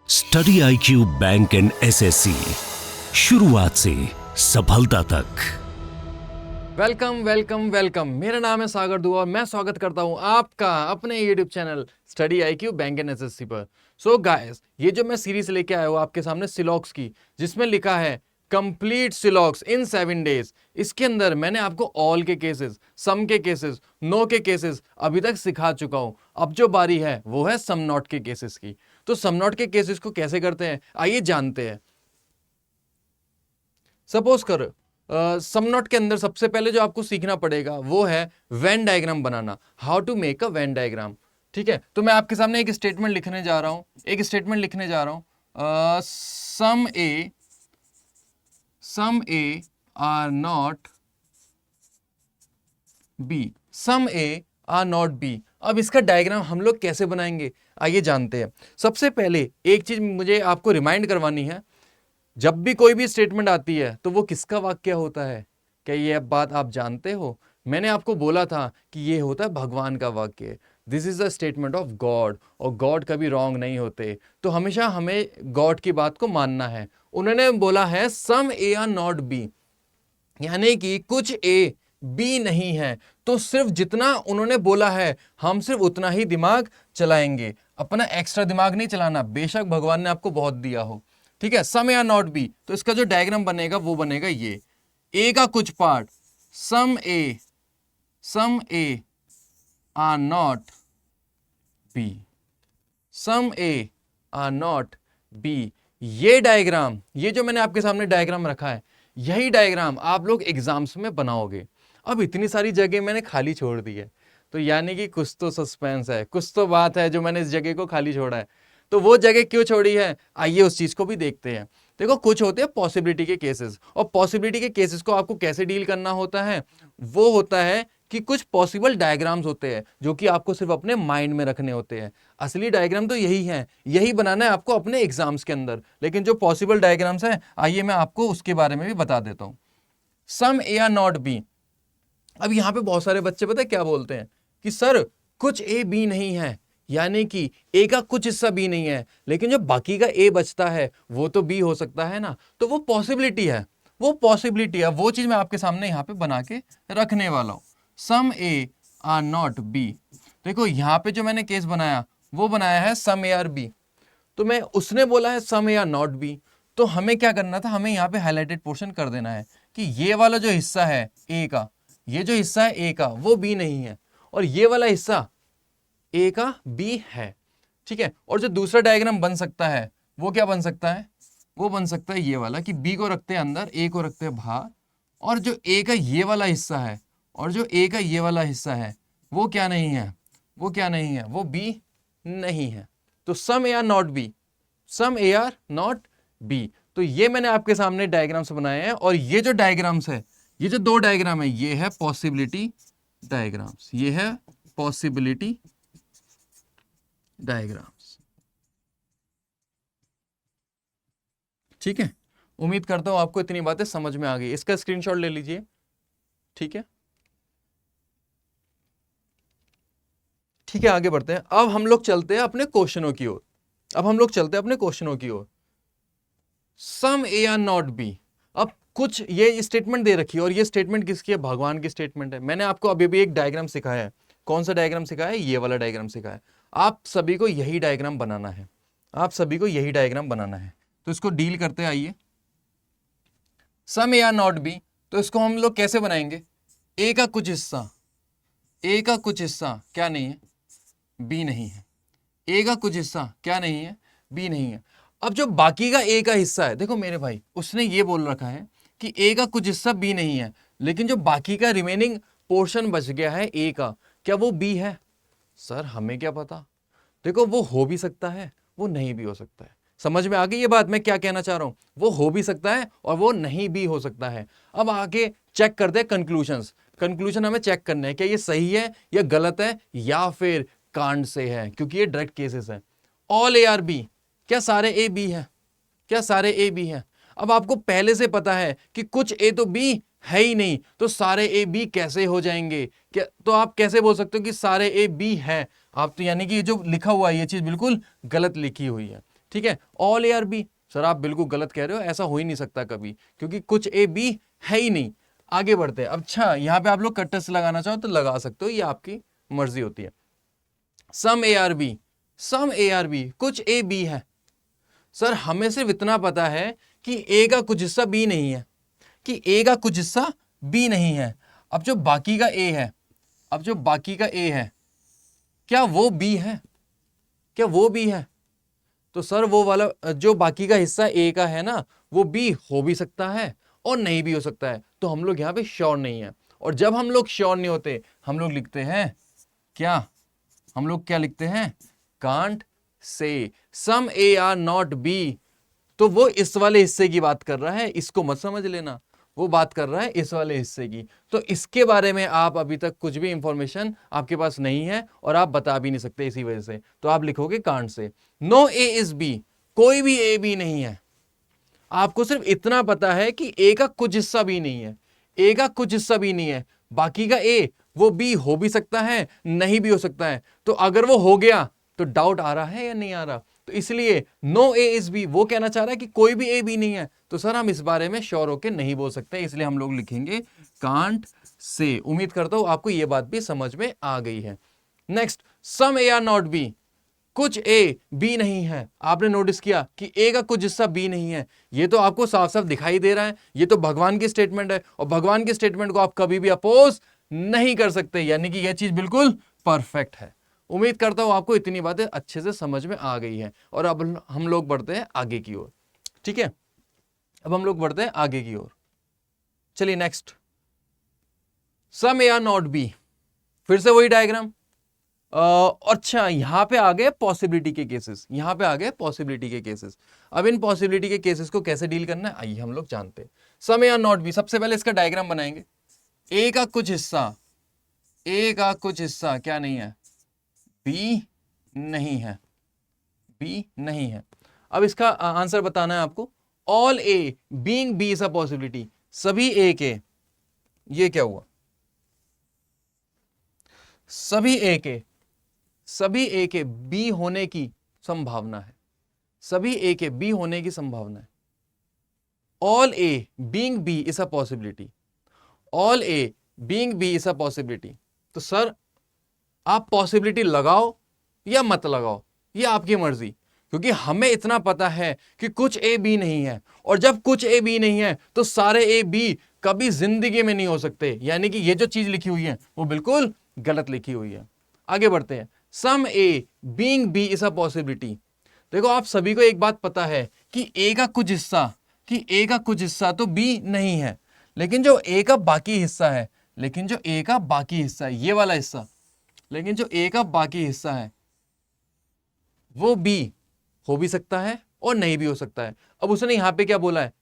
Study IQ bank and SSC, शुरुआत से सफलता तक। Welcome welcome welcome. मेरा नाम है सागर दुआ और मैं स्वागत करता हूं आपका अपने YouTube channel study IQ bank and SSC पर। सो गाइस, ये जो मैं सीरीज लेके आया हूं आपके सामने सिलॉक्स की, जिसमें लिखा है कंप्लीट सिलॉक्स इन 7 डेज। इसके अंदर मैंने आपको ऑल के केसेस, सम के केसेस, नो के केसेस अभी तक सिखा चुका हूं। अब जो बारी है वो है सम नॉट के केसेस की। तो सम नॉट के केसेस को कैसे करते हैं आइए जानते हैं। सपोज करो सम नॉट के अंदर सबसे पहले जो आपको सीखना पड़ेगा वो है वेन डायग्राम बनाना, how to make a Venn diagram. ठीक है, तो मैं आपके सामने एक स्टेटमेंट लिखने जा रहा हूं, some A are not B, some A are not B. अब इसका डायग्राम हम लोग कैसे बनाएंगे आइए जानते हैं। सबसे पहले एक चीज मुझे आपको रिमाइंड करवानी है, जब भी कोई भी स्टेटमेंट आती है तो वो किसका वाक्य होता है? क्या ये बात आप जानते हो? मैंने आपको बोला था कि ये होता है भगवान का वाक्य। This is a statement of God, और गॉड कभी रॉन्ग नहीं होते, तो हमेशा हमें गॉड की बात को मानना है। उन्होंने बोला है some A are not B, यानी कि कुछ ए बी नहीं है। तो सिर्फ जितना उन्होंने बोला है हम सिर्फ उतना ही दिमाग चलाएंगे, अपना एक्स्ट्रा दिमाग नहीं चलाना, बेशक भगवान ने आपको बहुत दिया हो। ठीक है, सम या नॉट बी, तो इसका जो डायग्राम बनेगा वो बनेगा ये। ए का कुछ part, some A are not B, some A are not B. ये डायग्राम, ये जो मैंने आपके सामने डायग्राम रखा है, यही डायग्राम आप लोग एग्जाम्स में बनाओगे। अब इतनी सारी जगह मैंने खाली छोड़ दी है, तो यानी कि कुछ तो सस्पेंस है, कुछ तो बात है जो मैंने इस जगह को खाली छोड़ा है। तो वो जगह क्यों छोड़ी है आइए उस चीज को भी देखते हैं। देखो, कुछ होते हैं पॉसिबिलिटी के केसेस, और पॉसिबिलिटी के केसेस को आपको कैसे डील करना होता है, वो होता है कि कुछ पॉसिबल डायग्राम्स होते हैं जो कि आपको सिर्फ अपने माइंड में रखने होते हैं। असली डायग्राम तो यही है, यही बनाना है आपको अपने एग्जाम्स के अंदर। लेकिन जो पॉसिबल डायग्राम्स हैं आइए मैं आपको उसके बारे में भी बता देता हूं। Some A are not B. अब यहां पे बहुत सारे बच्चे पता है क्या बोलते हैं कि सर कुछ ए बी नहीं है, यानी कि ए का कुछ हिस्सा बी नहीं है, लेकिन जो बाकी का ए बचता है वो तो बी हो सकता है ना। तो वो पॉसिबिलिटी है, वो चीज मैं आपके सामने यहां पे बना के रखने वाला हूं। Some A are not B. देखो यहां पे जो मैंने केस बनाया वो बनाया है सम ए आर बी, तो मैं उसने बोला है some A are not B, तो हमें क्या करना था, हमें यहाँ पे हाईलाइटेड पोर्शन कर देना है कि ये वाला जो हिस्सा है ए का, ये जो हिस्सा है ए का वो बी नहीं है, और ये वाला हिस्सा ए का बी है। ठीक है, और जो दूसरा डायग्राम बन सकता है वो क्या बन सकता है, वो बन सकता है ये वाला कि बी को रखते हैं अंदर, ए को रखते हैं बाहर, और जो ए का ये वाला हिस्सा है और जो ए का ये वाला हिस्सा है वो क्या नहीं है, वो बी नहीं है। तो some A are not B, some A are not B. तो ये मैंने आपके सामने डायग्राम्स बनाए हैं, और ये जो डायग्राम्स है, ये जो दो डायग्राम है, ये है पॉसिबिलिटी डायग्राम्स, ये है पॉसिबिलिटी डायग्राम्स। ठीक है, उम्मीद करता हूं आपको इतनी बातें समझ में आ गई। इसका स्क्रीनशॉट ले लीजिए। ठीक है, आगे बढ़ते हैं। अब हम लोग चलते हैं अपने क्वेश्चनों की ओर। सम ए आर नॉट बी। अब कुछ ये स्टेटमेंट दे रखी है, और ये स्टेटमेंट किसकी है, भगवान की स्टेटमेंट है। मैंने आपको अभी भी एक डायग्राम सिखाया है। कौन सा डायग्राम सिखाया है? ये वाला डायग्राम सिखाया है। आप सभी को यही डायग्राम बनाना है, तो इसको डील करते आइए। सम ए आर नॉट बी, तो इसको हम लोग कैसे बनाएंगे? ए का कुछ हिस्सा क्या नहीं है, बी नहीं है। ए का कुछ हिस्सा क्या नहीं है, बी नहीं है। अब जो बाकी का ए का हिस्सा है, देखो मेरे भाई, उसने ये बोल रखा है कि ए का कुछ हिस्सा बी नहीं है, लेकिन जो बाकी का रिमेनिंग पोर्शन बच गया है ए का, क्या वो बी है? सर हमें क्या पता। देखो, वो हो भी सकता है, वो नहीं भी हो सकता है। समझ में आ गई ये बात मैं क्या कहना चाह रहा हूं? वो हो भी सकता है और वो नहीं भी हो सकता है। अब आगे चेक करते हैं कंक्लूजन हमें चेक करना है, क्या ये सही है या गलत है या फिर कांड से है, क्योंकि ये डायरेक्ट केसेस है। ऑल ए आर बी, क्या सारे ए बी है? अब आपको पहले से पता है कि कुछ ए तो बी है ही नहीं, तो सारे ए बी कैसे हो जाएंगे? क्या तो आप कैसे बोल सकते हो कि सारे ए बी है? आप तो यानी कि जो लिखा हुआ है ये चीज बिल्कुल गलत लिखी हुई है। ठीक है। All A are B, sir आप बिल्कुल गलत कह रहे हो, ऐसा हो ही नहीं सकता कभी, क्योंकि कुछ ए बी है ही नहीं। आगे बढ़ते हैं। अच्छा यहाँ पे आप लोग कट्टर से लगाना चाहो तो लगा सकते हो, ये आपकी मर्जी होती है। Some A are B, some A are B, कुछ ए बी है। सर हमें सिर्फ इतना पता है कि ए का कुछ हिस्सा बी नहीं है, कि ए का कुछ हिस्सा बी नहीं है। अब जो बाकी का ए है, अब जो बाकी का ए है, क्या वो बी है? क्या वो बी है? तो सर वो वाला जो बाकी का हिस्सा ए का है ना, वो बी हो भी सकता है और नहीं भी हो सकता है। तो हम लोग यहां पे श्योर नहीं है। और जब हम लोग श्योर नहीं होते, हम लोग लिखते हैं क्या? हम लोग क्या लिखते हैं? Can't say some A are not B. तो वो इस वाले हिस्से की बात कर रहा है, इसको मत समझ लेना, वो बात कर रहा है इस वाले हिस्से की। तो इसके बारे में आप अभी तक कुछ भी इंफॉर्मेशन आपके पास नहीं है और आप बता भी नहीं सकते, इसी वजह से तो आप लिखोगे can't say. No A is B, कोई भी ए बी नहीं है। आपको सिर्फ इतना पता है कि ए का कुछ हिस्सा भी नहीं है, ए का कुछ हिस्सा भी नहीं है, बाकी का ए वो बी हो भी सकता है, नहीं भी हो सकता है। तो अगर वो हो गया तो डाउट आ रहा है या नहीं आ रहा? तो इसलिए नो ए इज बी, वो कहना चाह रहा है कि कोई भी ए बी नहीं है। तो सर हम इस बारे में श्योर होके नहीं बोल सकते, इसलिए हम लोग लिखेंगे कांट से। उम्मीद करता हूं आपको यह बात भी समझ में आ गई है। Next, some A are not B, कुछ ए बी नहीं है। आपने नोटिस किया कि ए का कुछ हिस्सा बी नहीं है, ये तो आपको साफ साफ दिखाई दे रहा है, ये तो भगवान की स्टेटमेंट है और भगवान की स्टेटमेंट को आप कभी भी अपोज नहीं कर सकते, यानी कि यह चीज बिल्कुल परफेक्ट है। उम्मीद करता हूं आपको इतनी बातें अच्छे से समझ में आ गई है। और अब हम लोग बढ़ते हैं आगे की ओर। ठीक है, अब हम लोग बढ़ते हैं आगे की ओर। चलिए next, some A are not B, फिर से वही डायग्राम। अच्छा यहां पे आ गए पॉसिबिलिटी के केसेस, यहां पे आ गए पॉसिबिलिटी के केसेस। अब इन पॉसिबिलिटी के केसेस को कैसे डील करना है आइए हम लोग जानते हैं। Some A are not B, सबसे पहले इसका डायग्राम बनाएंगे। ए का कुछ हिस्सा, ए का कुछ हिस्सा क्या नहीं है? बी नहीं है, बी नहीं है। अब इसका आंसर बताना है आपको। All A being B is a possibility, सभी ए के, ये क्या हुआ? सभी ए के, सभी ए के बी होने की संभावना है, सभी ए के बी होने की संभावना है। All A being B is a possibility, all A being B is a possibility. तो सर आप पॉसिबिलिटी लगाओ या मत लगाओ, ये आपकी मर्जी, क्योंकि हमें इतना पता है कि कुछ ए बी नहीं है। और जब कुछ ए बी नहीं है तो सारे ए बी कभी जिंदगी में नहीं हो सकते, यानी कि ये जो चीज लिखी हुई है वो बिल्कुल गलत लिखी हुई है। आगे बढ़ते हैं। Some A being B is a possibility. देखो आप सभी को एक बात पता है कि ए का कुछ हिस्सा, कि ए का कुछ हिस्सा तो बी नहीं है, लेकिन जो ए का बाकी हिस्सा है, लेकिन जो ए का बाकी हिस्सा है, ये वाला हिस्सा, लेकिन जो ए का बाकी हिस्सा है वो बी हो भी सकता है और नहीं भी हो सकता है। अब उसने यहां पे क्या बोला है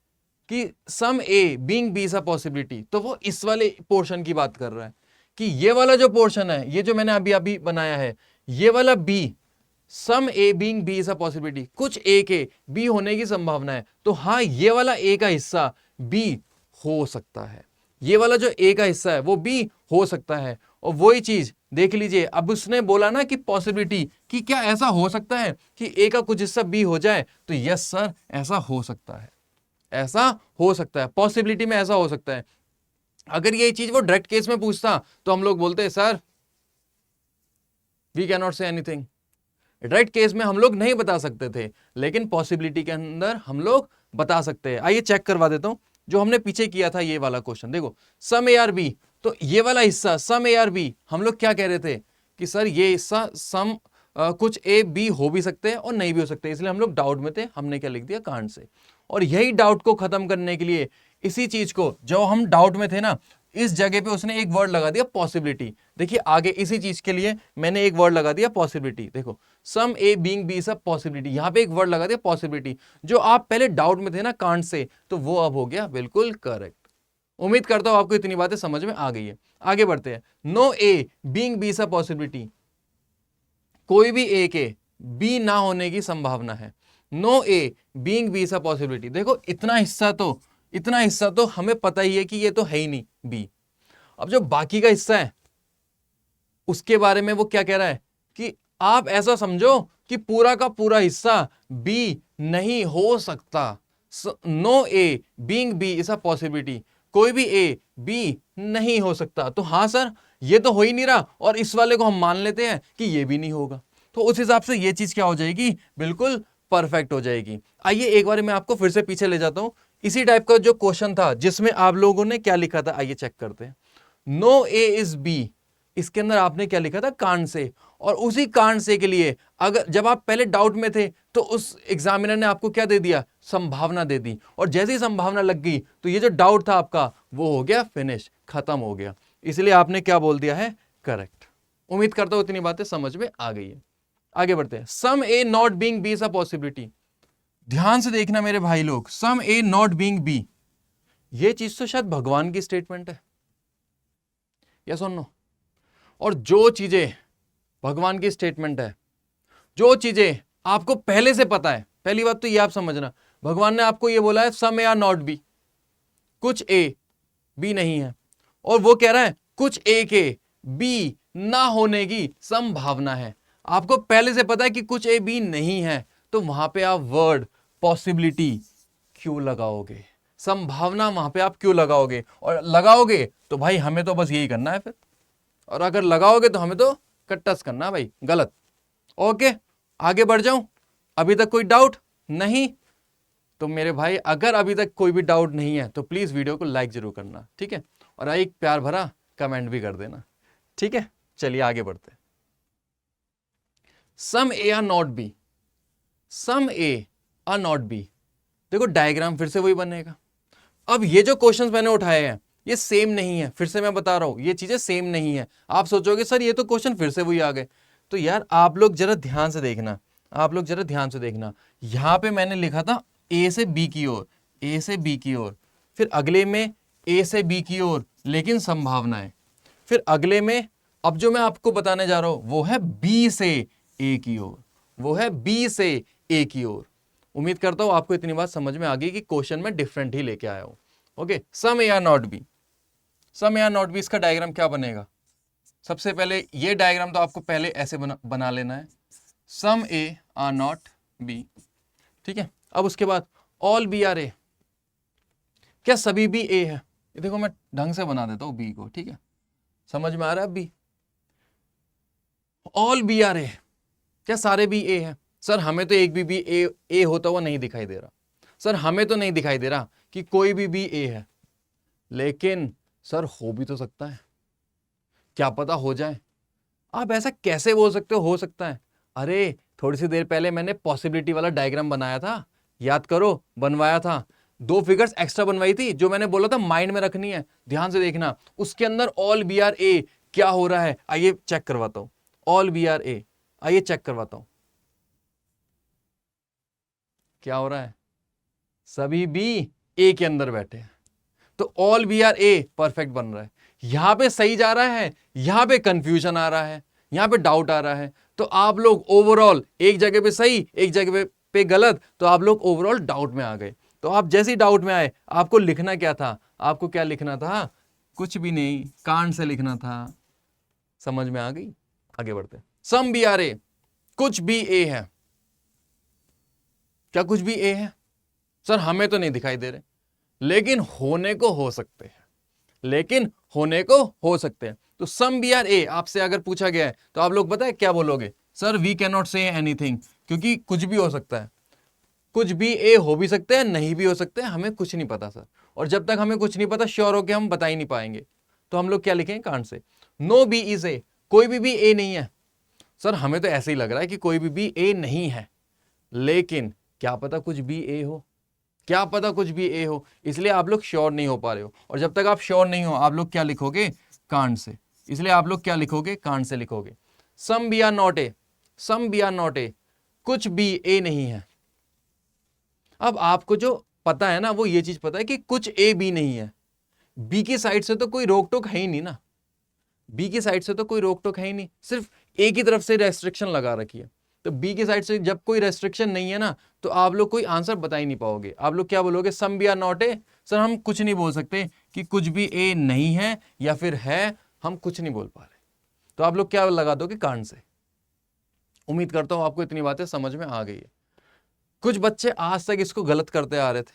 कि some A being B is a possibility, तो वो इस वाले पोर्शन की बात कर रहा है कि ये वाला जो पोर्शन है, ये जो मैंने अभी अभी बनाया है, ये वाला B, some A being B is a possibility, कुछ ए के बी होने की संभावना है। तो हाँ ये वाला ए का हिस्सा बी हो सकता है, ये वाला जो ए का हिस्सा है वो बी हो सकता है। और वही चीज देख लीजिए, अब उसने बोला ना कि पॉसिबिलिटी, कि क्या ऐसा हो सकता है कि ए का कुछ हिस्सा बी हो जाए? तो यस सर ऐसा हो सकता है, ऐसा हो सकता है, पॉसिबिलिटी में ऐसा हो सकता है। अगर ये चीज वो डायरेक्ट केस में पूछता तो हम लोग बोलते sir we can not say anything. Direct case में हम लोग नहीं बता सकते थे, लेकिन पॉसिबिलिटी के अंदर हम लोग बता सकते हैं। आइए चेक करवा देता हूं जो हमने पीछे किया था, ये वाला क्वेश्चन देखो, सम ए आर बी। तो ये वाला हिस्सा सम ए आर बी, हम लोग क्या कह रहे थे कि सर ये हिस्सा सम कुछ ए बी हो भी सकते हैं और नहीं भी हो सकते, इसलिए हम लोग डाउट में थे, हमने क्या लिख दिया? Can't say. और यही डाउट को खत्म करने के लिए, इसी चीज को जो हम डाउट में थे ना, इस जगह पे उसने एक वर्ड लगा दिया पॉसिबिलिटी। देखिए आगे इसी चीज के लिए मैंने एक वर्ड लगा दिया पॉसिबिलिटी। देखो some A being B is a possibility, यहां पे एक वर्ड लगा दिया पॉसिबिलिटी। जो आप पहले डाउट में थे ना कांट से, तो वो अब हो गया बिल्कुल करेक्ट। उम्मीद करता हूं आपको इतनी बातें समझ में आ गई है। आगे बढ़ते हैं। No A being B is a possibility, कोई भी ए के बी ना होने की संभावना है। No A being B is a possibility. देखो इतना हिस्सा तो हमें पता ही है कि ये तो है ही नहीं बी। अब जो बाकी का हिस्सा है उसके बारे में वो क्या कह रहा है कि आप ऐसा समझो कि पूरा का पूरा हिस्सा बी नहीं हो सकता। No A being B is a possibility, कोई भी ए बी नहीं हो सकता। तो हाँ सर, ये तो हो ही नहीं रहा और इस वाले को हम मान लेते हैं कि ये भी नहीं होगा, तो उस हिसाब से ये चीज क्या हो जाएगी, बिल्कुल परफेक्ट हो जाएगी। आइए एक बार मैं आपको फिर से पीछे ले जाता हूं, इसी टाइप का जो क्वेश्चन था जिसमें आप लोगों ने क्या लिखा था, आइए चेक करते हैं। नो ए इज बी, इसके अंदर आपने क्या लिखा था, कांड से। और उसी कांड से के लिए अगर जब आप पहले डाउट में थे तो उस एग्जामिनर ने आपको क्या दे दिया, संभावना दे दी, और जैसे ही संभावना लग गई तो ये जो डाउट था आपका वो हो गया फिनिश, खत्म हो गया। इसलिए आपने क्या बोल दिया है, करेक्ट। उम्मीद करता हूं इतनी बातें समझ में आ गई है। आगे बढ़ते हैं। Some A not being B is a possibility. ध्यान से देखना मेरे भाई लोग, some A not being B, ये चीज तो शायद भगवान की स्टेटमेंट है, या सुनो। और जो चीजें भगवान की स्टेटमेंट है, जो चीजें आपको पहले से पता है, पहली बात तो ये आप समझना, भगवान ने आपको ये बोला है some A are not B, कुछ ए बी नहीं है, और वो कह रहा है कुछ ए के बी ना होने की संभावना है। आपको पहले से पता है कि कुछ ए बी नहीं है, तो वहां पे आप वर्ड पॉसिबिलिटी क्यों लगाओगे, संभावना वहां पे आप क्यों लगाओगे? और लगाओगे तो भाई हमें तो बस यही करना है फिर, और अगर लगाओगे तो हमें तो कट्टस करना भाई, गलत। ओके, आगे बढ़ जाऊं। अभी तक कोई डाउट नहीं? तो मेरे भाई अगर अभी तक कोई भी डाउट नहीं है तो प्लीज वीडियो को लाइक जरूर करना, ठीक है, और एक प्यार भरा कमेंट भी कर देना, ठीक है। चलिए आगे बढ़ते हैं। Some A are not B, some A are not B, देखो डायग्राम फिर से वही बनेगा। अब ये जो क्वेश्चंस मैंने उठाए हैं ये सेम नहीं है, फिर से मैं बता रहा हूं ये चीजें सेम नहीं है। आप सोचोगे सर ये तो क्वेश्चन फिर से वही आ गए, तो यार आप लोग जरा ध्यान से देखना, आप लोग जरा ध्यान से देखना। यहां पे मैंने लिखा था ए से बी की ओर, ए से बी की ओर, फिर अगले में ए से बी की ओर लेकिन संभावनाएं, फिर अगले में अब जो मैं आपको बताने जा रहा हूं वो है बी से ए की ओर, वो है बी से ए की ओर। उम्मीद करता हूं आपको इतनी बात समझ में आ गई कि क्वेश्चन में डिफरेंट ही लेके आया हूं। Okay, some A are not B, some A are not B, इसका डायग्राम क्या बनेगा? सबसे पहले ये डायग्राम तो आपको पहले ऐसे बना लेना है, some A are not B, ठीक है। अब उसके बाद ऑल बी आर ए, क्या सभी बी ए है? ये देखो मैं ढंग से बना देता हूं बी को, ठीक है, समझ में आ रहा है बी? ऑल बी आर ए, क्या सारे बी ए है? सर हमें तो एक भी ए होता हुआ नहीं दिखाई दे रहा, सर हमें तो नहीं दिखाई दे रहा कि कोई भी ए है, लेकिन सर हो भी तो सकता है, क्या पता हो जाए। आप ऐसा कैसे बोल सकते हो सकता है? अरे थोड़ी सी देर पहले मैंने पॉसिबिलिटी वाला डायग्राम बनाया था, याद करो, बनवाया था, 2 फिगर्स एक्स्ट्रा बनवाई थी जो मैंने बोला था माइंड में रखनी है, ध्यान से देखना। उसके अंदर ऑल बी आर ए क्या हो रहा है, आइए चेक करवाता हूं। ऑल बी आर ए, आइए चेक करवाता हूं क्या हो रहा है। सभी बी ए के अंदर बैठे हैं, तो all B are A perfect बन रहा है। यहां पे सही जा रहा है, यहां पे कंफ्यूजन आ रहा है, यहां पे डाउट आ रहा है। तो आप लोग ओवरऑल एक जगह पे सही, एक जगह पे गलत, तो आप लोग ओवरऑल डाउट में आ गए। तो आप जैसे ही डाउट में आए, आपको लिखना क्या था? आपको क्या लिखना था? कुछ भी नहीं, कांड से लिखना था। समझ में आ गई? आगे बढ़ते। सम बी आर ए, कुछ भी ए है, क्या कुछ भी ए है? सर हमें तो नहीं दिखाई दे रहे, लेकिन होने को हो सकते हैं, लेकिन होने को हो सकते हैं। तो सम बी आर ए आपसे अगर पूछा गया है तो आप लोग पता है क्या बोलोगे? Sir we can not say anything, क्योंकि कुछ भी हो सकता है, कुछ भी ए हो भी सकते हैं, नहीं भी हो सकते हैं, हमें कुछ नहीं पता सर। और जब तक हमें कुछ नहीं पता श्योर होके हम बता ही नहीं पाएंगे, तो हम लोग क्या लिखेंगे कांड से? नो बी इज ए, कोई भी ए नहीं है। सर हमें तो ऐसे ही लग रहा है कि कोई भी ए नहीं है, लेकिन क्या पता कुछ भी ए हो, क्या पता कुछ भी ए हो, इसलिए आप लोग श्योर नहीं हो पा रहे हो। और जब तक आप श्योर नहीं हो आप लोग क्या लिखोगे? कांड से। इसलिए आप लोग क्या लिखोगे? कांड से लिखोगे। Some B are not A, some B are not A, कुछ भी ए नहीं है। अब आपको जो पता है ना वो ये चीज पता है कि कुछ ए बी नहीं है। बी की साइड से तो कोई रोक टोक है ही नहीं ना, बी की साइड से तो कोई रोक टोक है ही नहीं, सिर्फ ए की तरफ से रेस्ट्रिक्शन लगा रखी है। तो बी की साइड से जब कोई रेस्ट्रिक्शन नहीं है ना, तो आप लोग कोई आंसर बता ही नहीं पाओगे। आप लोग क्या बोलोगे? Some B are not A. Sir हम कुछ नहीं बोल सकते कि कुछ भी ए नहीं है या फिर है, हम कुछ नहीं बोल पा रहे, तो आप लोग क्या लगा दोगे? कांड से। उम्मीद करता हूं आपको इतनी बातें समझ में आ गई है। कुछ बच्चे आज तक इसको गलत करते आ रहे थे,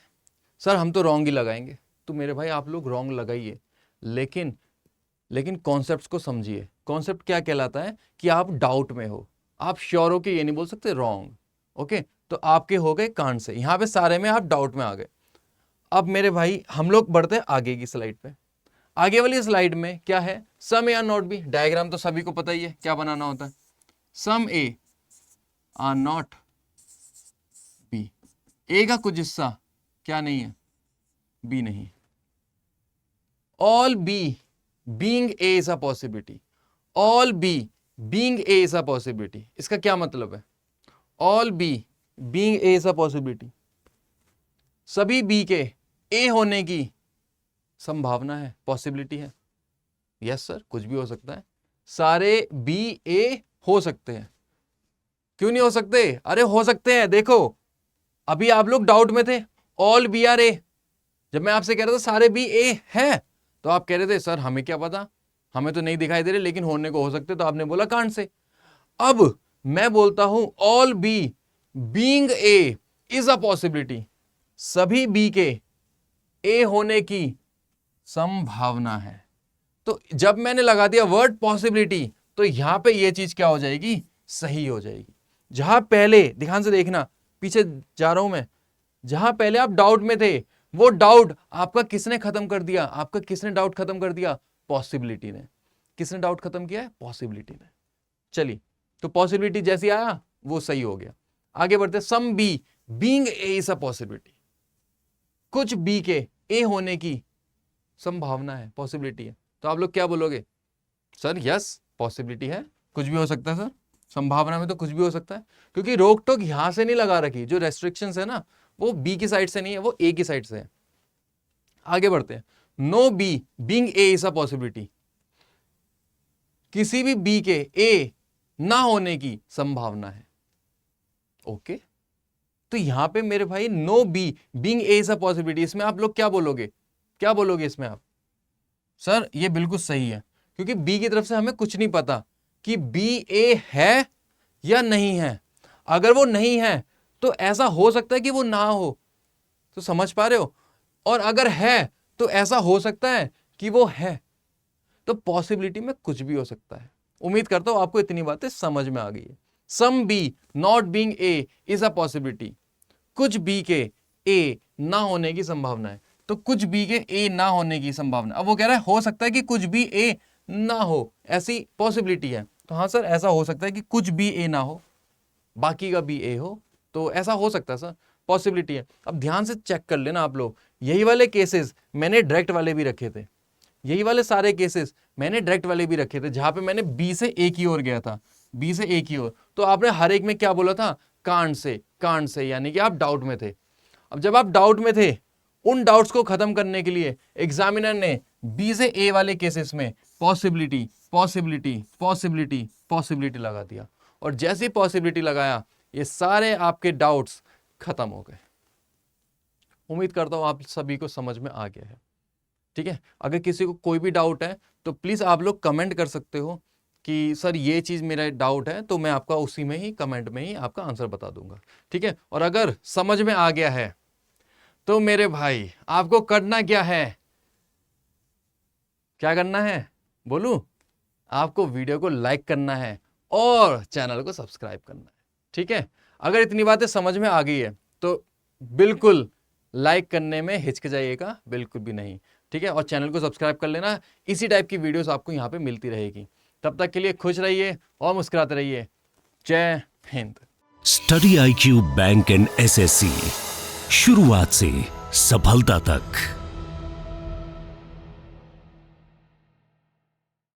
सर हम तो रॉन्ग ही लगाएंगे। तो मेरे भाई आप लोग रॉन्ग लगाइए, लेकिन कॉन्सेप्ट्स को समझिए। कॉन्सेप्ट क्या कहलाता है कि आप डाउट में हो, आप श्योर हो कि ये नहीं बोल सकते रॉन्ग। ओके, तो आपके हो गए कांड से, यहां पे सारे में आप डाउट में आ गए। अब मेरे भाई हम लोग बढ़ते हैं आगे की स्लाइड पे। आगे वाली स्लाइड में क्या है, some A are not B. Diagram तो सभी को पता ही है क्या बनाना होता है। Some A are not B, ए का कुछ हिस्सा क्या नहीं है, बी नहीं। All B being A is a possibility, all B being A is a possibility. इसका क्या मतलब है, all B being A is a possibility, सभी बी के ए होने की संभावना है, पॉसिबिलिटी है। यस सर, कुछ भी हो सकता है, सारे बी ए हो सकते हैं। क्यों नहीं हो सकते, अरे हो सकते हैं। देखो अभी आप लोग डाउट में थे, ऑल बी आर ए, जब मैं आपसे कह रहा था सारे बी ए हैं, तो आप कह रहे थे सर हमें क्या पता, हमें तो नहीं दिखाई दे रहे, लेकिन होने को हो सकते, तो आपने बोला कांड से। अब मैं बोलता हूं all B being A is a possibility, सभी बी के ए होने की संभावना है। तो जब मैंने लगा दिया वर्ड पॉसिबिलिटी, तो यहां पे ये चीज क्या हो जाएगी, सही हो जाएगी। जहां पहले, ध्यान से देखना, पीछे जा रहा हूं मैं, जहां पहले आप डाउट में थे, वो डाउट आपका किसने खत्म कर दिया, आपका किसने डाउट खत्म कर दिया, पॉसिबिलिटी ने। किसने डाउट खत्म किया है, पॉसिबिलिटी ने। चलिए, तो पॉसिबिलिटी जैसी आया वो सही हो गया। आगे बढ़ते, some B being A is a possibility, कुछ बी के ए होने की संभावना है, पॉसिबिलिटी है। तो आप लोग क्या बोलोगे, सर यस पॉसिबिलिटी है, कुछ भी हो सकता है सर, संभावना में तो कुछ भी हो सकता है, क्योंकि रोक टोक यहां से नहीं लगा रखी, जो रेस्ट्रिक्शंस है ना वो बी की साइड से नहीं है, वो ए की साइड से है। आगे बढ़ते हैं, no B being A is a possibility, किसी भी बी के ए ना होने की संभावना है। ओके, तो यहां पे मेरे भाई no B being A is a possibility, इसमें आप लोग क्या बोलोगे, क्या बोलोगे इसमें आप, सर ये बिल्कुल सही है, क्योंकि बी की तरफ से हमें कुछ नहीं पता कि बी ए है या नहीं है। अगर वो नहीं है तो ऐसा हो सकता है कि वो ना हो, तो समझ पा रहे हो, और अगर है तो ऐसा हो सकता है कि वो है। तो पॉसिबिलिटी में कुछ भी हो सकता है। उम्मीद करता हूं आपको इतनी बातें समझ में आ गई है। Some B not being A is a possibility, कुछ बी के ए ना होने की संभावना है। तो कुछ बी के ए ना होने की संभावना, अब वो कह रहा है हो सकता है कि कुछ भी ए ना हो, ऐसी पॉसिबिलिटी है। तो हाँ सर, ऐसा हो सकता है कि कुछ भी ए ना हो, बाकी का भी ए हो, तो ऐसा हो सकता है सर, पॉसिबिलिटी है। अब ध्यान से चेक कर लेना आप लोग, यही वाले केसेस मैंने डायरेक्ट वाले भी रखे थे, यही वाले सारे केसेस मैंने डायरेक्ट वाले भी रखे थे, जहां पे मैंने बी से ए की ओर गया था, बी से ए की ओर। तो आपने हर एक में क्या बोला था, कांड से, यानी कि आप डाउट में थे। अब जब आप डाउट में थे, उन डाउट्स को खत्म करने के लिए एग्जामिनर ने बी से ए वाले केसेस में पॉसिबिलिटी पॉसिबिलिटी पॉसिबिलिटी पॉसिबिलिटी लगा दिया, और जैसी पॉसिबिलिटी लगाया ये सारे आपके डाउट्स खत्म हो गए। उम्मीद करता हूं आप सभी को समझ में आ गया है। ठीक है, अगर किसी को कोई भी डाउट है तो प्लीज आप लोग कमेंट कर सकते हो कि सर ये चीज मेरा डाउट है, तो मैं आपका उसी में ही कमेंट में ही आपका आंसर बता दूंगा। ठीक है, और अगर समझ में आ गया है तो मेरे भाई आपको करना क्या है, क्या करना है बोलूं, आपको वीडियो को लाइक करना है और चैनल को सब्सक्राइब करना है। ठीक है, अगर इतनी बातें समझ में आ गई है तो बिल्कुल लाइक करने में हिचकिचाइएगा बिल्कुल भी नहीं। ठीक है, और चैनल को सब्सक्राइब कर लेना, इसी टाइप की वीडियोस आपको यहाँ पे मिलती रहेगी। तब तक के लिए खुश रहिए और मुस्कुराते रहिए। जय Hind. Study IQ bank and SSC, शुरुआत से सफलता तक।